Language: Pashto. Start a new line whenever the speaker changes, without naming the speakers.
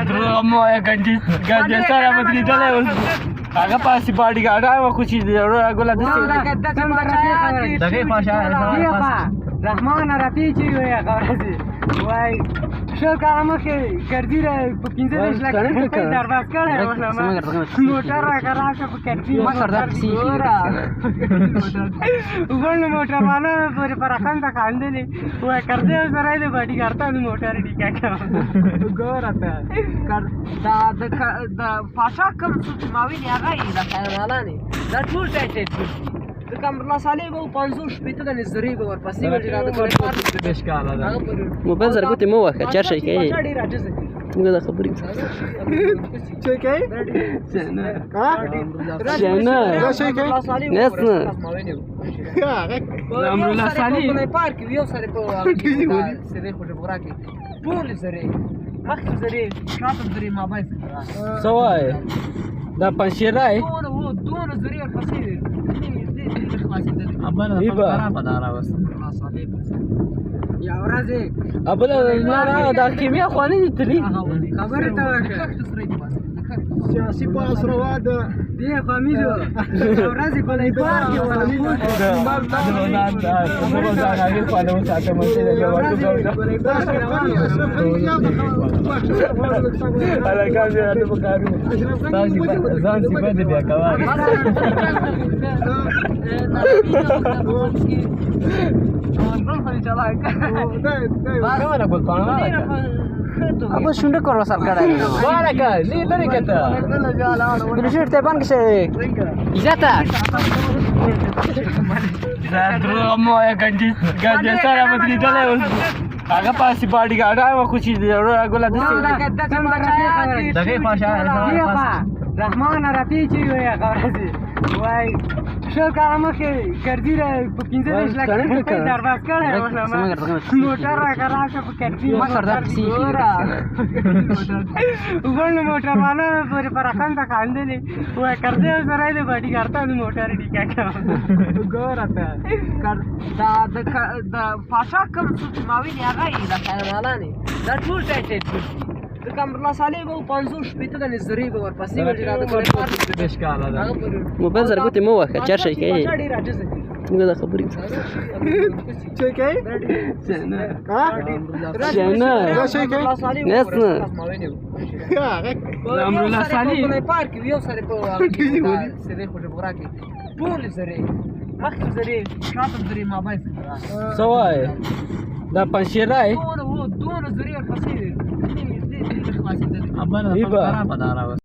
درو مو ganti سره مدریدلې اوس هغه پاسې باډي ګارډ او کوچی دی ګولا دغه خواشه
رحمان رفیع چې وي غوړځي وای شو کارمه کې ګرځي را په 15 لک په درواز کړه موټر راکړه په کټي ما کړه پسی وګورنه موټر باندې پر راکان تا کاندلې وای کړځه سره دې باډي ګارډ موټر دی کاکا ګورته دا پاشا کوم څه ماوي دی هغه دا خیالانه دا ټول ټایټ د کمرلا صالح به 500 شپته د نظری به ورپسې ورته راځي د بشکاله دا
موبایل سره کوتي مو وکړه چر شي کوي موږ دا خبرې
څه کوي
څنګه
دا شي کوي
نس نه
امر الله صالح
په پارک یو سره په سره خو جوړا کې ټول سره مخکې سره شاته سره ما بای
سوای دا پنځیرای
دون سره ورپسې
ابل خراب دارا وس
یا ورځي
ابل نه دا کیمیا خواني دي تلی
خبره ته
سیاسي پاس روا ده
دی فامیلو ورځي په لای پار کې ولا
अब सुंड करो सरकार
बारका ली तरी कता
बिलशेट ते बन के इजाता
درو مو ganti سره مدریدلې اوس هغه پاسې باډي ګارډ او کوچی دی ګولا
دغه خواشه رحمان رفیع چې وي غوړځي وای شو کارمه کې ګرځي را په 15 لک په درواز کړه موټر راکړه په کټي
ما کړه پسی
وګورنه موټر باندې پر راکان تا کاندلې وای کړځه سره دې باډي ګارډ موټر دی کاکا ګورته
دا پاشا کوم څه ماوي دی هغه دا خیالانه دا ټول ټایټ د کمرلا صالح به 500 شپته د نظری به ورپسې ورته راځي
د بشکاله دا
موبایل سره کوتي مو وکړه چر شي کوي موږ دا خبرې
څه کوي
څنګه
دا شي کوي
نس نه
امر الله صالح په پارک یو سره په سره خو جوړا کې ټول سره مخکې سره شاته سره ما بای
سوای دا پنځیرای
دون سره ورپسې
ابل خراب دارا